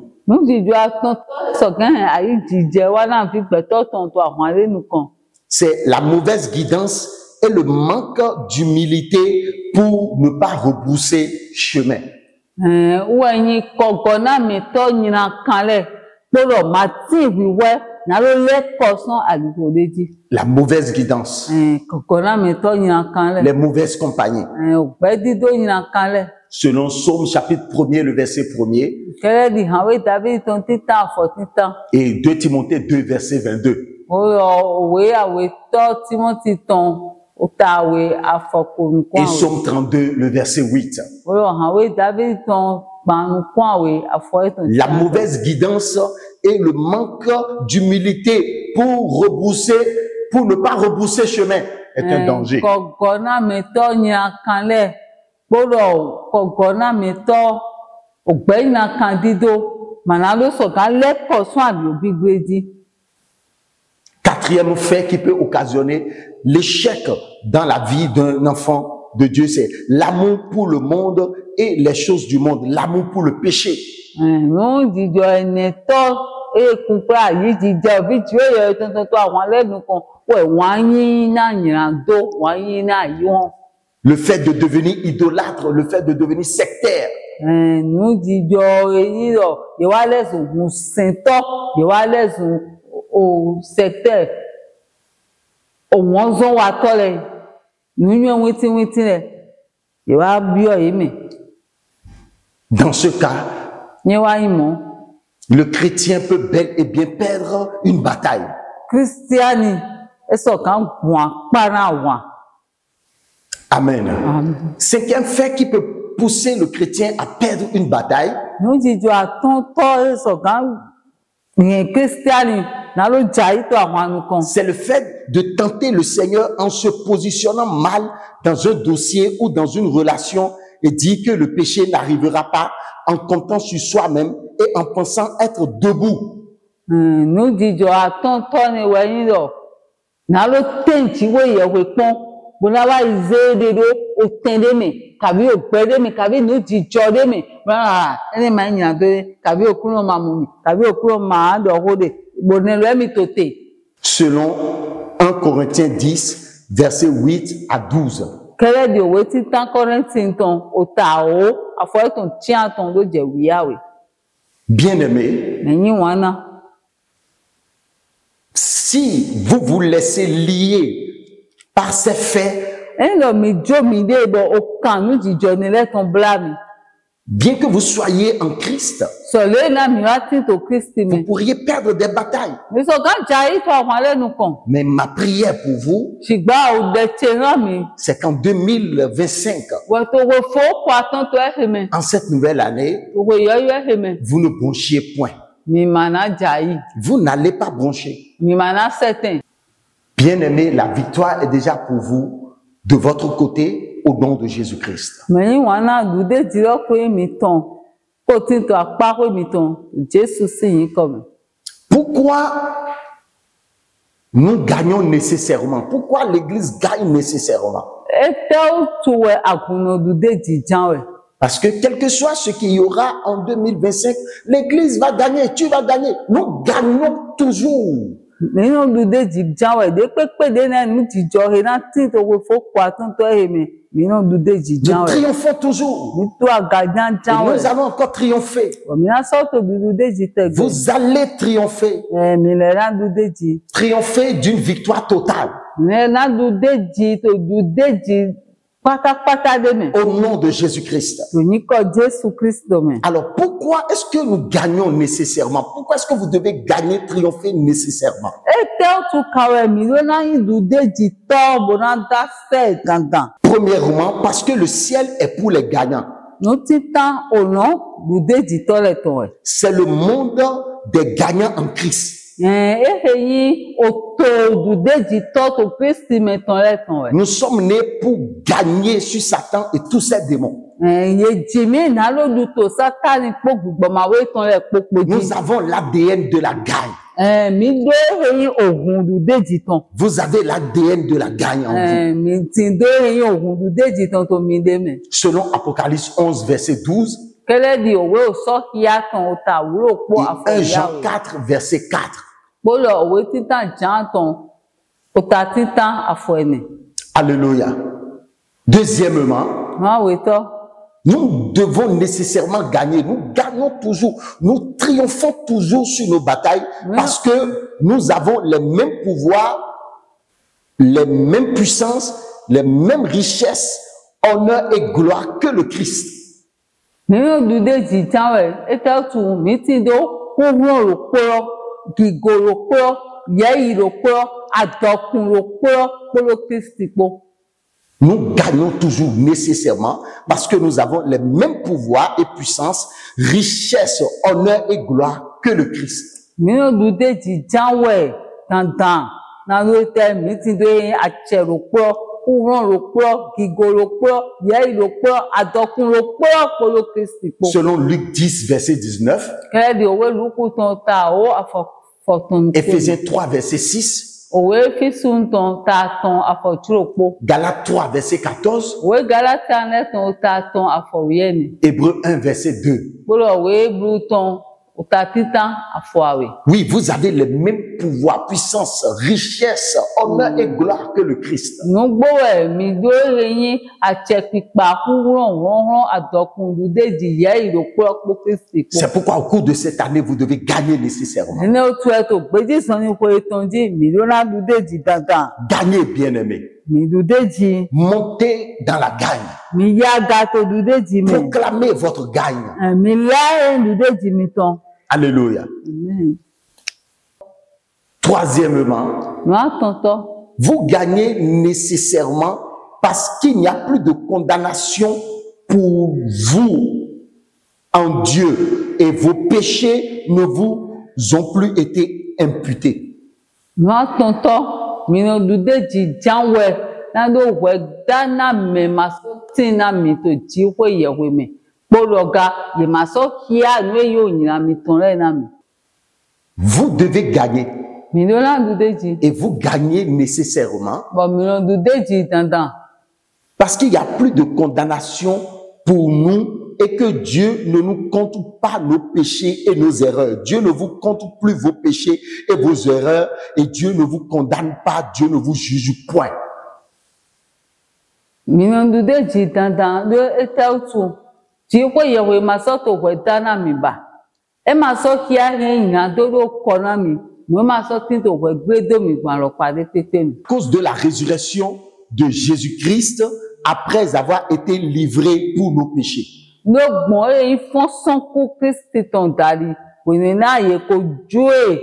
C'est la mauvaise guidance et le manque d'humilité pour ne pas rebrousser chemin. La mauvaise guidance, les mauvaises compagnies. Selon Psaume chapitre 1er, le verset 1er, et 2 Timothée 2, verset 22. Et Psaume 32, le verset 8. La mauvaise guidance et le manque d'humilité pour ne pas rebrousser chemin est un danger. Quatrième fait qui peut occasionner l'échec dans la vie d'un enfant de Dieu, c'est l'amour pour le monde et les choses du monde, l'amour pour le péché. Le fait de devenir idolâtre, le fait de devenir sectaire. Dans ce cas, le chrétien peut bel et bien perdre une bataille. Amen. Cinquième fait qui peut pousser le chrétien à perdre une bataille, c'est le fait de tenter le Seigneur en se positionnant mal dans un dossier ou dans une relation et dire que le péché n'arrivera pas en comptant sur soi-même et en pensant être debout. Selon 1 Corinthiens 10, versets 8 à 12. Bien-aimés, si vous vous laissez lier par ces faits, bien que vous soyez en Christ, vous pourriez perdre des batailles. Mais ma prière pour vous, c'est qu'en 2025, en cette nouvelle année, vous ne bronchiez point. Vous n'allez pas broncher. Bien-aimé, la victoire est déjà pour vous de votre côté au nom de Jésus-Christ. Pourquoi nous gagnons nécessairement? Pourquoi l'Église gagne nécessairement? Parce que quel que soit ce qu'il y aura en 2025, l'Église va gagner, tu vas gagner. Nous gagnons toujours. Nous triomphons toujours. Et nous allons encore triompher. Vous allez triompher. Triompher d'une victoire totale. Pátápátá dé mè. Au nom de Jésus-Christ. Tòníkọ̀ Jésù Kristo mè. Alors, pourquoi est-ce que nous gagnons nécessairement? Pourquoi est-ce que vous devez gagner, triompher nécessairement? Ete otu kawe mi ló náà yín dùdé jì tọ́ bò náà dá sẹ́ gangan. Premièrement, parce que le ciel est pour les gagnants. Nù títàn ònà dùdé jì tọ́ lẹ̀ tọ̀ ẹ̀. C'est le monde des gagnants en Christ. Ehe yín òtò dùdé jì tọ́ tó Kristi mẹ́tàn lẹ̀ tọ̀ ẹ̀. Nous sommes nés pour gagner sur Satan et tous ses démons. Yé jìmí ìnálódù tó Sátánì pò gbùgbọ̀màwé tán lẹ̀ pópó jì. Nous avons l'ADN de la gagne. Mi dó ehe yín ògùn dùdé jì tán. Vous avez l'ADN de la gagne en vous. Mi ti dó ehe yín ògùn dùdé jì tán tó mi dé mẹ́. Selon Apocalypse 11, verset 12 Kẹ́lẹ́ di òwe òsọ́ kíá tán òtà wúlò pọ̀ et 1 àfọ̀yà Jean rẹ̀. 4, verset 4. Bólọ̀ òwe títàn jàn tán òtà títàn àfọ̀ ẹ̀nẹ̀. Alléluia. Deuxièmement, Wọ́n àwẹ̀ tọ́. nous devons nécessairement gagner. Nous gagnons toujours. Nous triomphons toujours sur nos batailles parce que nous avons les mêmes pouvoirs, les mêmes puissances, les mêmes richesses, honneur et gloire que le Christ. Nínú dùdé jì tán rẹ̀, ètò tù mí ti dó kúrò ló pọ̀, gìgò ló pọ̀, yẹ́yì ló pọ̀, àdọ̀kùn ló pọ̀, polo Kristi pọ̀. Nous gagnons toujours nécessairement parce que nous avons les mêmes pouvoirs et puissances, richesses, honneur et gloire que le Christ. Nínú dùdé jì tán rẹ̀, dandan, náà ló tẹ́ mí ti dó àtsẹ̀ ló pọ̀, kúrò ló pọ̀, gìgò ló pọ̀, yẹ́yì ló pọ̀, àdọ̀kùn ló pọ̀, polo Kristi pọ̀. Selon Luc 10, verset 19, Kẹ́lẹ́ di òwe lùkù tán ta ó àfọ̀tún. Éphésiens 3, verset 6, Òwe físùn tán ta tán àfọ̀túrò pọ̀. Galates 3, verset 14, Òwe Gálátíà nẹ́tàn ta tán àfọ̀wéyẹ́ni. Hébreux 1, verset 2. Gbọ́dọ̀ òwe Hébérù tán òta títàn àfọ̀àwẹ̀. Oui, vous avez les mêmes pouvoirs, puissances, richesses, honneur et gloire que le Christ. Nugbówẹ̀ mi dó eyín àtsẹ̀pìpà kúrò rọ́nrán àdọ̀kùn dùdé jìyẹ́ ìròpọ̀ pọ̀ Kristi pọ̀. C'est pourquoi au cours de cette année, vous devez gagner nécessairement. Nínú otu ẹ̀ tó gbéjì sàn ní kò ètò jí mi ló ná dùdé jì dandan. Gagnez, bien-aimés. Mi dùdé jì. Montez dans la gagne. Mi yá ga tó dùdé jì mi. Proclamez votre gagne. Mi láyé dùdé jì mi tán. Alléluia. Amen. Troisièmement, Nù àtọ̀ntọ̀. vous gagnez nécessairement parce qu'il n'y a plus de condamnation pour vous en Dieu et vos péchés ne vous ont plus été imputés. Nù àtọ̀ntọ̀. Mi nù dùdé jì jáwẹ̀ náà ló wẹ̀ dáná mẹ́ma sọ́tì náà mi tó jí wẹ̀ yẹ̀wẹ̀ mẹ́. Gbọ́dọ̀ga yèmásọ́ kíá nù èyí ò nyìnà mi tán rẹ̀ náà mi. Vous devez gagner Mi ló ná dùdé jì. et vous gagnez nécessairement Bọ̀ mi nù dùdé jì dandan. parce qu'il n'y a plus de condamnation pour nous et que Dieu ne nous compte pas nos péchés et nos erreurs. Dieu ne vous compte plus vos péchés et vos erreurs et Dieu ne vous condamne pas, Dieu ne vous juge point. Mi nù dùdé jì dandan ló ètò òtù. Jí wẹ̀ yẹ̀wẹ̀ màsọ́ tó wẹ̀ dáná mi bà. Ẹ máa sọ kíá yẹn ìyàn tó ló kọ náà mi. Mo máa sọ tí tó wẹ̀ gbé dómi gbọ̀n lọ pàdé pété mi. À cause de la résurrection de Jésus-Christ, après avoir été livré pour nos péchés. Ló gbọ̀n èyí fọ́n sọ́nkú Kristi tàn dàrí. Wèné náà yẹ kó jó è.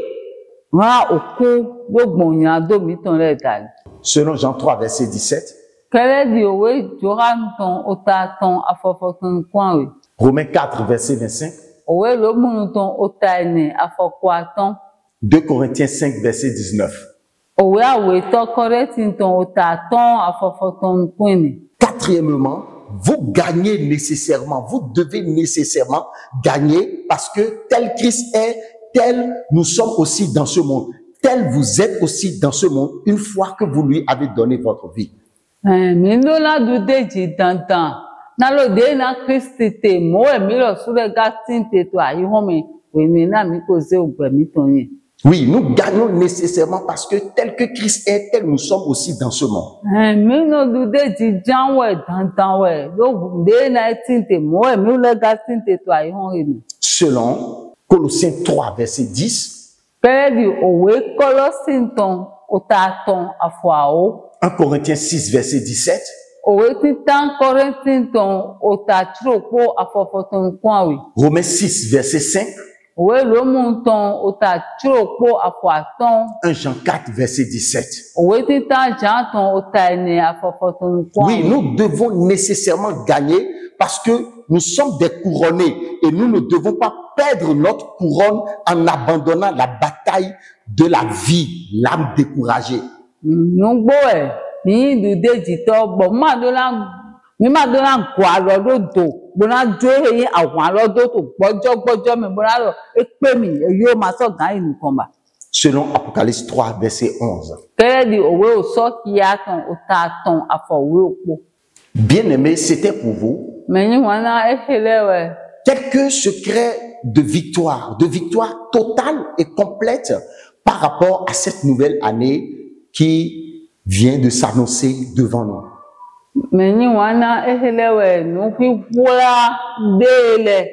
Rán òkú ló gbọ̀n ìyàn dómi tàn rẹ̀ dàrí. Selon Jean 3, verset 17, Kẹ́lẹ́ di òwe ìjọra tán ó ta tán afọ́fọ́ tán kún rẹ̀. Romains 4, verset 25, Òwe ló múnu tán ó ta ẹnì afọ́kọ́ àtán. 2 Corinthiens 5, verset 19. Òwe àwẹ̀ tọ́kọ́rẹ́ tí tán ó ta tán afọ́fọ́ tán kún ẹnì. Quatrièmement, vous gagnez nécessairement, vous devez nécessairement gagner parce que tel Christ est, tel nous sommes aussi dans ce monde, tel vous êtes aussi dans ce monde une fois que vous lui avez donné votre vie. Mi ló ná dùdé jì dandan. Náà ló dé ná Kristi tè mọ́ ẹ̀mí lọ súrẹ́ gá tí ń tètò àyíwọ́n mi. Wèné náà mi kò zé ògbẹ̀mí tán yẹn. Oui, nous gagnons nécessairement parce que tel que Christ est, tel nous sommes aussi dans ce monde. Mi ló dùdé jì jáwẹ̀ dandan wẹ̀. Ló dé ná tí ń tè mọ́ ẹ̀mí lọ gá tí ń tètò àyíwọ́n mi. Selon Colossiens 3, verset 10, Kẹ́lẹ́ di òwe Kọ́lọ́sì tán ó ta tán àfọ̀ àwọ̀. 1 Corinthiens 6, verset 17, Òwe títan Kọ́ríńtì ton òtàtúròpó àfọ̀fọ̀tàn nǹkan wì. Romains 6, verset 5. Òwe lómù ton òtàtúròpó àfọ̀àtàn. 1 Jean 4, verset 17. Òwe títan Jean ton òtàẹ̀nì àfọ̀fọ̀tàn nǹkan Oui, wì. nous devons nécessairement gagner parce que nous sommes des couronnés et nous ne devons pas perdre notre couronne en abandonnant la bataille de la vie, l'âme découragée. Nugbo ẹ̀ ní ìdúdéjì tọ́ bọ̀ mímá dọ́là gọ́ àlọ́dọ́dọ́ gbọ́nà jó eyín àwọn àlọ́dọ́dọ́ gbọ́jọ́gbọ́jọ́ mi bọ́lá lọ pé mi èyí ó máa sọ̀gá ìlú kan bà. Selon Apocalypse 3, verset 11. Kẹ́rẹ́ di òwe òsọ́ kí á tàn òta tàn àfọ̀wé òpó. Bien-aimés, c'était pour vous Mẹ̀yìn wọn náà éhèlẹ́ wẹ̀. quelques secrets de victoire totale et complète par rapport à cette nouvelle année qui vient de s'annoncer devant nous. Mẹ̀yìn wọn náà éhèlẹ́ wẹ̀ nù fífúra déèlẹ̀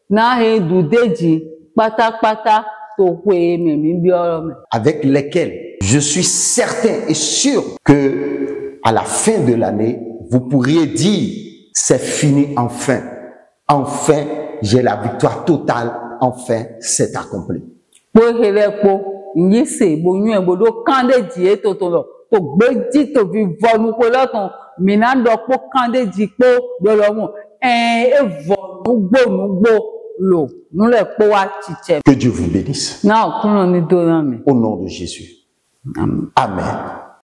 náà ìdúdéjì pátápátá tó pé mẹ̀mí bí ọ̀rọ̀ mẹ̀. Avec lesquels je suis certain et sûr que à la fin de l'année, vous pourriez dire, c'est fini enfin. Enfin, j'ai la victoire totale. Enfin, c'est accompli. Pé hélẹ̀ po, ìyí sè bonyú ẹ̀ gbọdọ̀ kàndéjì ètò tó lọ, tó gbé jí tó fi vọnú pé lọ́tàn, mìíràn dọ̀ pé kàndéjì pé lọ́lọ́ mú, gbónúgbò lò, núlẹ̀ pé wá tìjẹ́. Que Dieu vous bénisse. Náà kúrò ní dọ́là mi. Au nom de Jésus. Amen.